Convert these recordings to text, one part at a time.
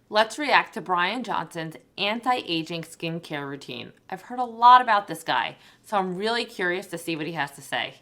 Let's react to Bryan Johnson's anti-aging skincare routine. I've heard a lot about this guy, so I'm really curious to see what he has to say.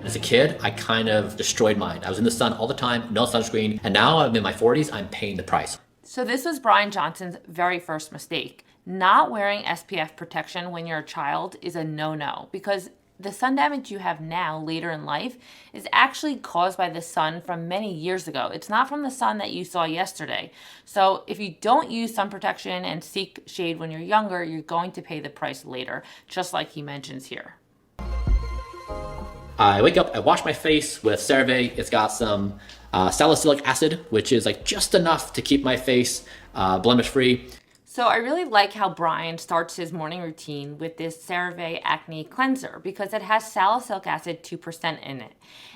As a kid, I kind of destroyed mine. I was in the sun all the time, no sunscreen, and now I'm in my 40s, I'm paying the price. So this was Bryan Johnson's very first mistake. Not wearing SPF protection when you're a child is a no-no because the sun damage you have now later in life is actually caused by the sun from many years ago. It's not from the sun that you saw yesterday. So if you don't use sun protection and seek shade when you're younger, you're going to pay the price later, just like he mentions here. I wake up, I wash my face with CeraVe. It's got some salicylic acid, which is like just enough to keep my face blemish free. So I really like how Bryan starts his morning routine with this CeraVe Acne Cleanser because it has salicylic acid 2% in it.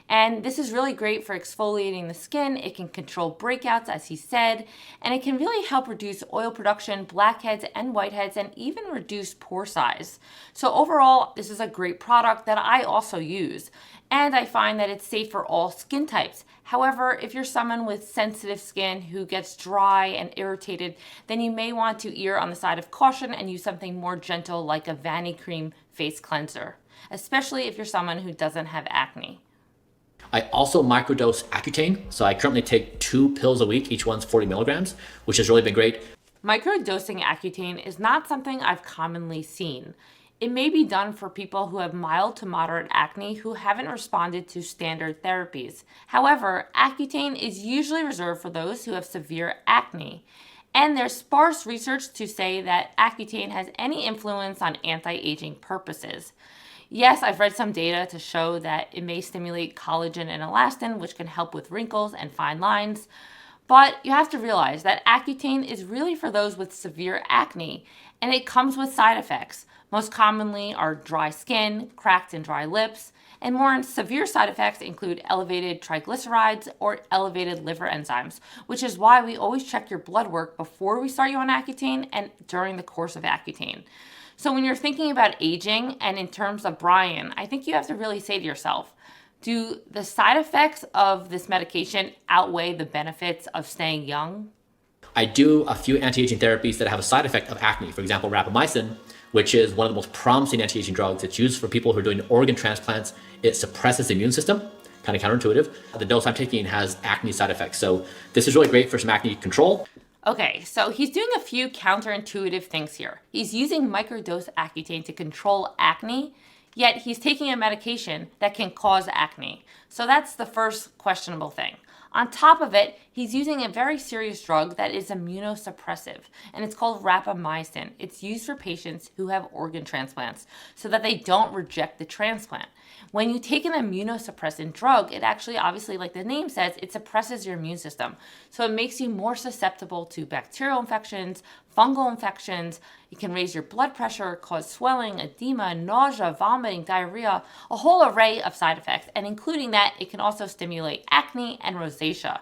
And this is really great for exfoliating the skin. It can control breakouts, as he said, and it can really help reduce oil production, blackheads and whiteheads, and even reduce pore size. So overall, this is a great product that I also use. And I find that it's safe for all skin types. However, if you're someone with sensitive skin who gets dry and irritated, then you may want to err on the side of caution and use something more gentle like a Vanicream face cleanser, especially if you're someone who doesn't have acne. I also microdose Accutane, so I currently take 2 pills a week, each one's 40 milligrams, which has really been great. Microdosing Accutane is not something I've commonly seen. It may be done for people who have mild to moderate acne who haven't responded to standard therapies. However, Accutane is usually reserved for those who have severe acne. And there's sparse research to say that Accutane has any influence on anti-aging purposes. Yes, I've read some data to show that it may stimulate collagen and elastin, which can help with wrinkles and fine lines. But you have to realize that Accutane is really for those with severe acne, and it comes with side effects. Most commonly are dry skin, cracked and dry lips, and more severe side effects include elevated triglycerides or elevated liver enzymes, which is why we always check your blood work before we start you on Accutane and during the course of Accutane. So when you're thinking about aging and in terms of Bryan, I think you have to really say to yourself, do the side effects of this medication outweigh the benefits of staying young? I do a few anti-aging therapies that have a side effect of acne. For example, rapamycin, which is one of the most promising anti-aging drugs. It's used for people who are doing organ transplants. It suppresses the immune system, kind of counterintuitive. The dose I'm taking has acne side effects. So this is really great for some acne control. Okay, so he's doing a few counterintuitive things here. He's using microdose Accutane to control acne, yet he's taking a medication that can cause acne. So that's the first questionable thing. On top of it, he's using a very serious drug that is immunosuppressive, and it's called rapamycin. It's used for patients who have organ transplants so that they don't reject the transplant. When you take an immunosuppressant drug, it actually, obviously, like the name says, it suppresses your immune system. So it makes you more susceptible to bacterial infections, fungal infections. It can raise your blood pressure, cause swelling, edema, nausea, vomiting, diarrhea, a whole array of side effects. And including that, it can also stimulate acne and rosacea.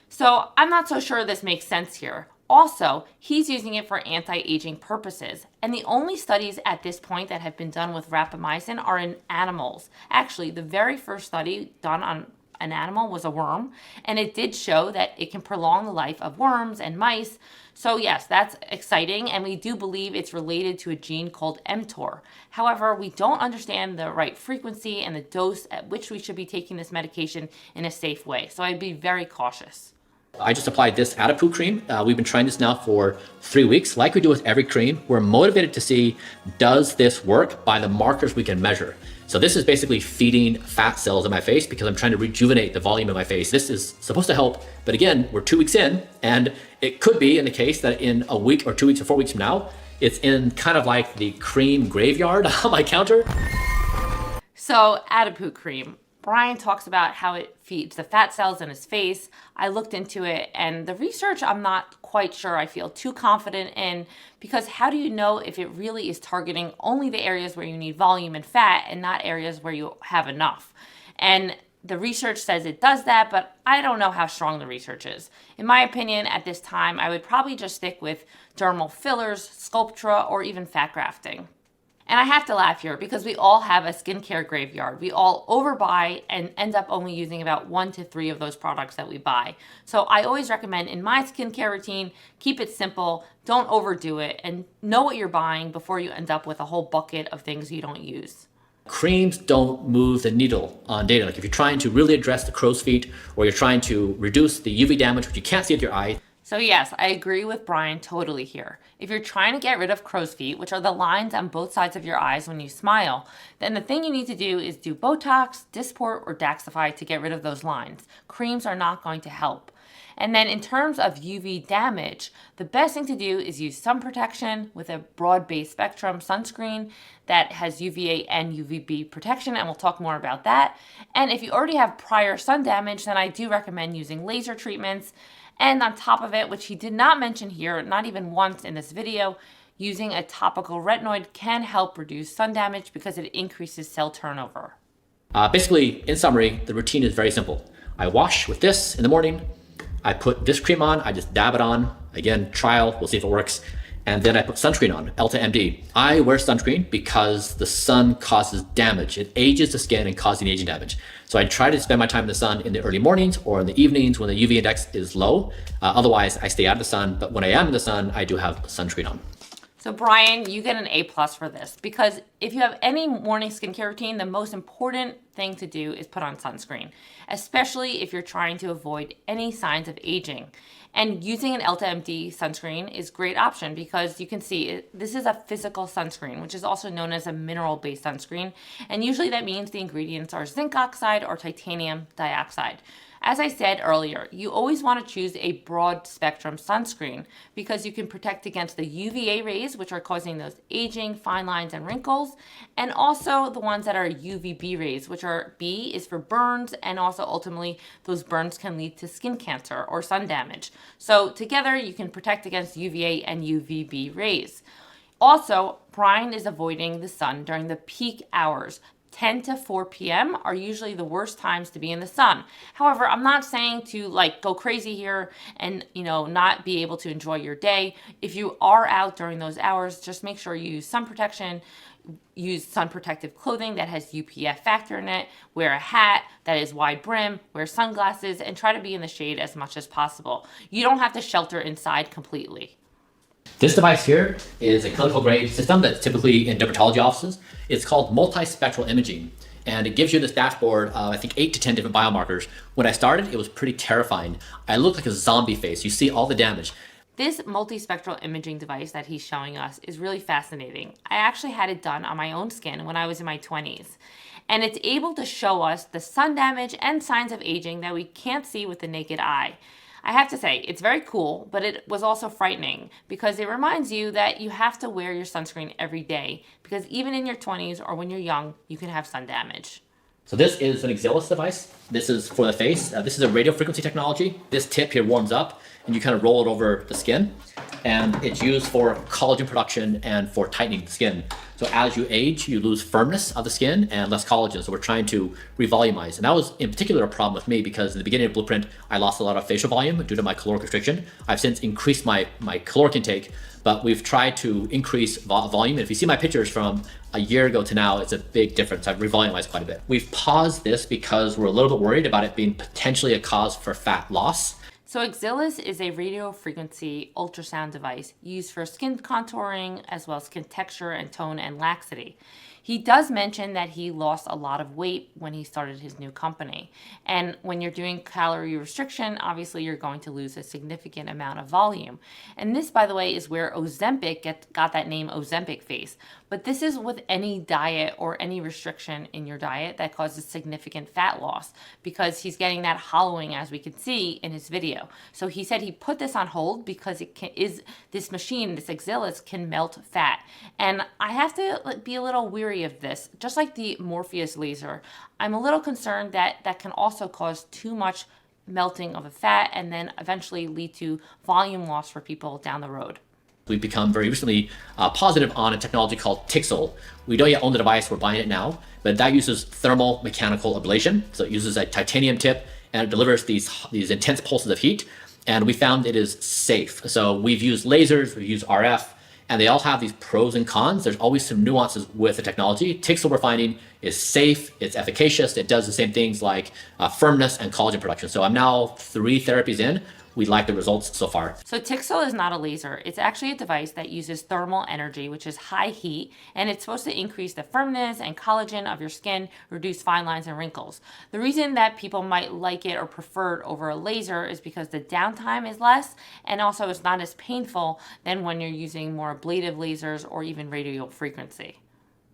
So I'm not so sure this makes sense here. Also, he's using it for anti-aging purposes, and the only studies at this point that have been done with rapamycin are in animals. Actually, the very first study done on an animal was a worm, and it did show that it can prolong the life of worms and mice. So yes, that's exciting, and we do believe it's related to a gene called mTOR. However, we don't understand the right frequency and the dose at which we should be taking this medication in a safe way, so I'd be very cautious. I just applied this Adipoo cream. We've been trying this now for 3 weeks. Like we do with every cream, we're motivated to see, does this work by the markers we can measure? So this is basically feeding fat cells in my face because I'm trying to rejuvenate the volume of my face. This is supposed to help, but again, we're 2 weeks in, and it could be in the case that in a week or 2 weeks or 4 weeks from now, it's in kind of like the cream graveyard on my counter. So Adipoo cream. Bryan talks about how it feeds the fat cells in his face. I looked into it, and the research I'm not quite sure I feel too confident in, because how do you know if it really is targeting only the areas where you need volume and fat and not areas where you have enough? And the research says it does that, but I don't know how strong the research is. In my opinion, at this time, I would probably just stick with dermal fillers, Sculptra, or even fat grafting. And I have to laugh here because we all have a skincare graveyard. We all overbuy and end up only using about 1 to 3 of those products that we buy. So I always recommend in my skincare routine, keep it simple, don't overdo it, and know what you're buying before you end up with a whole bucket of things you don't use. Creams don't move the needle on data. Like if you're trying to really address the crow's feet, or you're trying to reduce the UV damage, which you can't see with your eye. So yes, I agree with Bryan totally here. If you're trying to get rid of crow's feet, which are the lines on both sides of your eyes when you smile, then the thing you need to do is do Botox, Dysport, or Daxxify to get rid of those lines. Creams are not going to help. And then in terms of UV damage, the best thing to do is use sun protection with a broad-based spectrum sunscreen that has UVA and UVB protection, and we'll talk more about that. And if you already have prior sun damage, then I do recommend using laser treatments. And on top of it, which he did not mention here, not even once in this video, using a topical retinoid can help reduce sun damage because it increases cell turnover. Basically, in summary, the routine is very simple. I wash with this in the morning. I put this cream on, I just dab it on. Again, trial, we'll see if it works. And then I put sunscreen on, Elta MD. I wear sunscreen because the sun causes damage. It ages the skin and causes aging damage. So I try to spend my time in the sun in the early mornings or in the evenings when the UV index is low. Otherwise, I stay out of the sun. But when I am in the sun, I do have sunscreen on. So Bryan, you get an A+ for this because if you have any morning skincare routine, the most important thing to do is put on sunscreen, especially if you're trying to avoid any signs of aging. And using an Elta MD sunscreen is a great option because you can see this is a physical sunscreen, which is also known as a mineral-based sunscreen. And usually that means the ingredients are zinc oxide or titanium dioxide. As I said earlier, you always want to choose a broad spectrum sunscreen because you can protect against the UVA rays, which are causing those aging, fine lines, and wrinkles, and also the ones that are UVB rays, which are B is for burns, and also ultimately those burns can lead to skin cancer or sun damage. So together you can protect against UVA and UVB rays. Also, Bryan is avoiding the sun during the peak hours. 10 to 4 p.m. are usually the worst times to be in the sun. However, I'm not saying to go crazy here and, not be able to enjoy your day. If you are out during those hours, just make sure you use sun protection, use sun protective clothing that has UPF factor in it, wear a hat that is wide brim, wear sunglasses, and try to be in the shade as much as possible. You don't have to shelter inside completely. This device here is a clinical grade system that's typically in dermatology offices. It's called multispectral imaging, and it gives you this dashboard of, I think, 8 to 10 different biomarkers. When I started, it was pretty terrifying. I looked like a zombie face. You see all the damage. This multispectral imaging device that he's showing us is really fascinating. I actually had it done on my own skin when I was in my 20s. And it's able to show us the sun damage and signs of aging that we can't see with the naked eye. I have to say, it's very cool, but it was also frightening because it reminds you that you have to wear your sunscreen every day because even in your 20s or when you're young, you can have sun damage. So this is an Exelis device. This is for the face. This is a radio frequency technology. This tip here warms up and you kind of roll it over the skin. And it's used for collagen production and for tightening the skin. So as you age, you lose firmness of the skin and less collagen. So we're trying to revolumize. And that was in particular a problem with me because in the beginning of Blueprint, I lost a lot of facial volume due to my caloric restriction. I've since increased my caloric intake, but we've tried to increase volume. And if you see my pictures from a year ago to now, it's a big difference. I've revolumized quite a bit. We've paused this because we're a little bit worried about it being potentially a cause for fat loss. So Exelis is a radio frequency ultrasound device used for skin contouring as well as skin texture and tone and laxity. He does mention that he lost a lot of weight when he started his new company. And when you're doing calorie restriction, obviously you're going to lose a significant amount of volume. And this, by the way, is where Ozempic got that name Ozempic face. But this is with any diet or any restriction in your diet that causes significant fat loss because he's getting that hollowing as we can see in his video. So he said he put this on hold because this machine, this Exelis, can melt fat. And I have to be a little weary of this. Just like the Morpheus laser, I'm a little concerned that that can also cause too much melting of a fat and then eventually lead to volume loss for people down the road. We've become very recently positive on a technology called Tixel. We don't yet own the device, we're buying it now, but that uses thermal mechanical ablation. So it uses a titanium tip and it delivers these intense pulses of heat. And we found it is safe. So we've used lasers, we've used RF, and they all have these pros and cons. There's always some nuances with the technology. Tixel we're finding is safe, it's efficacious, it does the same things like firmness and collagen production. So I'm now 3 therapies in. We like the results so far. So Tixel is not a laser. It's actually a device that uses thermal energy, which is high heat, and it's supposed to increase the firmness and collagen of your skin, reduce fine lines and wrinkles. The reason that people might like it or prefer it over a laser is because the downtime is less, and also it's not as painful than when you're using more ablative lasers or even radio frequency.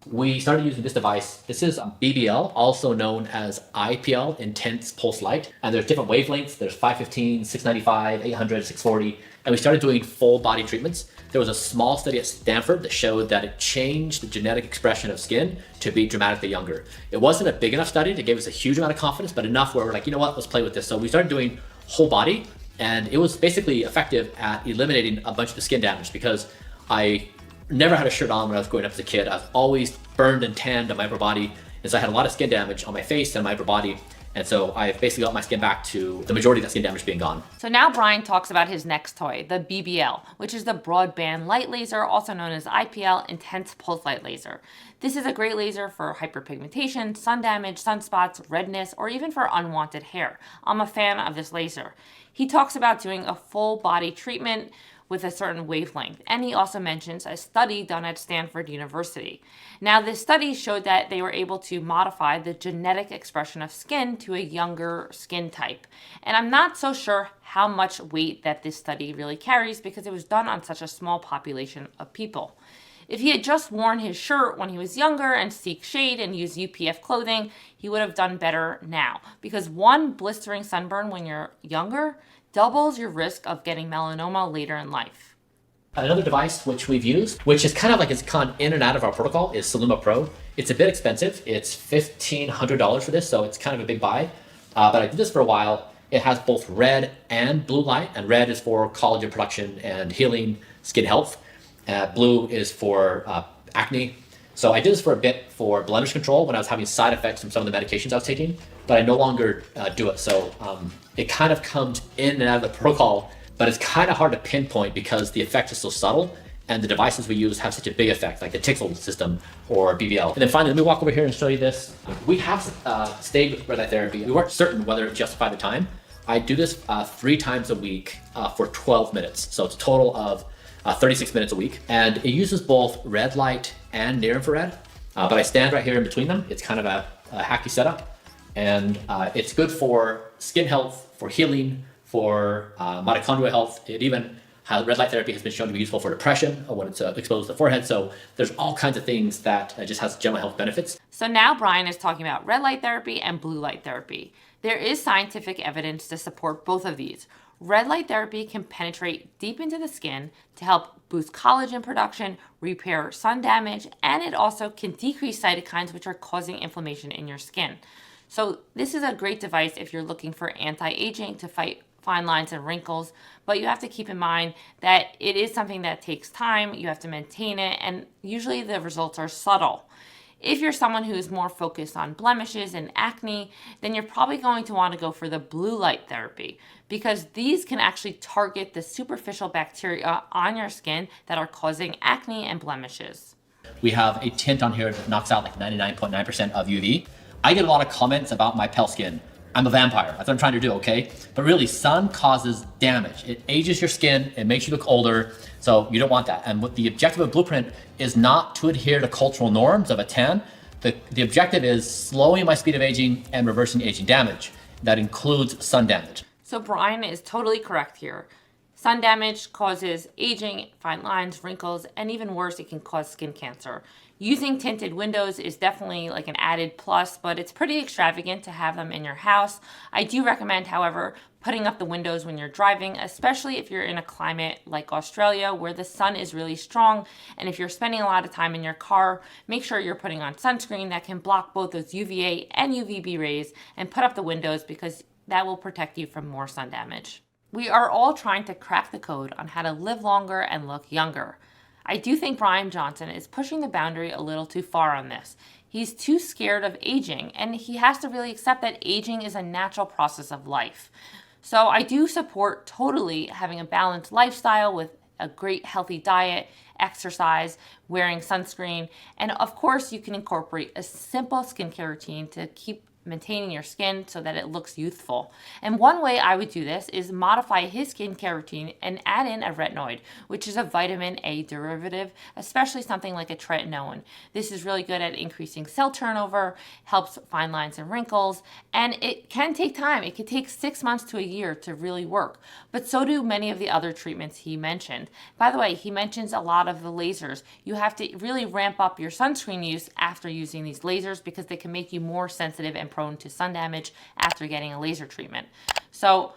We started using this device. This is BBL, also known as IPL, intense pulse light. And there's different wavelengths. There's 515, 695, 800, 640. And we started doing full body treatments. There was a small study at Stanford that showed that it changed the genetic expression of skin to be dramatically younger. It wasn't a big enough study to give us a huge amount of confidence, but enough where we're like, you know what, let's play with this. So we started doing whole body, and it was basically effective at eliminating a bunch of the skin damage because I never had a shirt on when I was growing up as a kid. I was always burned and tanned on my upper body. And so I had a lot of skin damage on my face and my upper body. And so I basically got my skin back to the majority of that skin damage being gone. So now Bryan talks about his next toy, the BBL, which is the broadband light laser, also known as IPL, intense pulse light laser. This is a great laser for hyperpigmentation, sun damage, sunspots, redness, or even for unwanted hair. I'm a fan of this laser. He talks about doing a full body treatment with a certain wavelength. And he also mentions a study done at Stanford University. Now, this study showed that they were able to modify the genetic expression of skin to a younger skin type. And I'm not so sure how much weight that this study really carries because it was done on such a small population of people. If he had just worn his shirt when he was younger and seek shade and used UPF clothing, he would have done better now. Because one blistering sunburn when you're younger doubles your risk of getting melanoma later in life. Another device which we've used, which is kind of like it's gone in and out of our protocol, is Saluma Pro. It's a bit expensive. It's $1,500 for this, so it's kind of a big buy. But I did this for a while. It has both red and blue light, and red is for collagen production and healing skin health. Blue is for acne. So I did this for a bit for blemish control when I was having side effects from some of the medications I was taking, but I no longer do it. So it kind of comes in and out of the protocol, but it's kind of hard to pinpoint because the effect is so subtle and the devices we use have such a big effect, like the Tixel system or BBL. And then finally, let me walk over here and show you this. We have stayed with red light therapy. We weren't certain whether it justified the time. I do this 3 times a week for 12 minutes. So it's a total of 36 minutes a week. And it uses both red light and near infrared, but I stand right here in between them. It's kind of a hacky setup. And it's good for skin health, for healing, for mitochondrial health. It even has red light therapy has been shown to be useful for depression when it's exposed to the forehead. So there's all kinds of things that just has general health benefits. So now Bryan is talking about red light therapy and blue light therapy. There is scientific evidence to support both of these. Red light therapy can penetrate deep into the skin to help boost collagen production, repair sun damage, and it also can decrease cytokines which are causing inflammation in your skin. So this is a great device if you're looking for anti-aging to fight fine lines and wrinkles, but you have to keep in mind that it is something that takes time, you have to maintain it, and usually the results are subtle. If you're someone who is more focused on blemishes and acne, then you're probably going to want to go for the blue light therapy because these can actually target the superficial bacteria on your skin that are causing acne and blemishes. We have a tint on here that knocks out like 99.9% of UV. I get a lot of comments about my pale skin. I'm a vampire. That's what I'm trying to do, okay? But really, sun causes damage. It ages your skin. It makes you look older. So you don't want that. And what the objective of Blueprint is not to adhere to cultural norms of a tan. The objective is slowing my speed of aging and reversing aging damage. That includes sun damage. So Bryan is totally correct here. Sun damage causes aging, fine lines, wrinkles, and even worse, it can cause skin cancer. Using tinted windows is definitely like an added plus, but it's pretty extravagant to have them in your house. I do recommend, however, putting up the windows when you're driving, especially if you're in a climate like Australia where the sun is really strong. And if you're spending a lot of time in your car, make sure you're putting on sunscreen that can block both those UVA and UVB rays, and put up the windows because that will protect you from more sun damage. We are all trying to crack the code on how to live longer and look younger. I do think Bryan Johnson is pushing the boundary a little too far on this. He's too scared of aging, and he has to really accept that aging is a natural process of life. So I do support totally having a balanced lifestyle with a great healthy diet exercise, wearing sunscreen, and of course you can incorporate a simple skincare routine to keep maintaining your skin so that it looks youthful. And one way I would do this is modify his skincare routine and add in a retinoid, which is a vitamin A derivative, especially something like a tretinoin. This is really good at increasing cell turnover, helps fine lines and wrinkles, and it can take time. It could take 6 months to a year to really work, but so do many of the other treatments he mentioned. By the way, he mentions a lot of the lasers. You have to really ramp up your sunscreen use after using these lasers because they can make you more sensitive and prone to sun damage after getting a laser treatment. So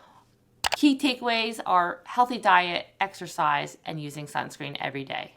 key takeaways are healthy diet, exercise, and using sunscreen every day.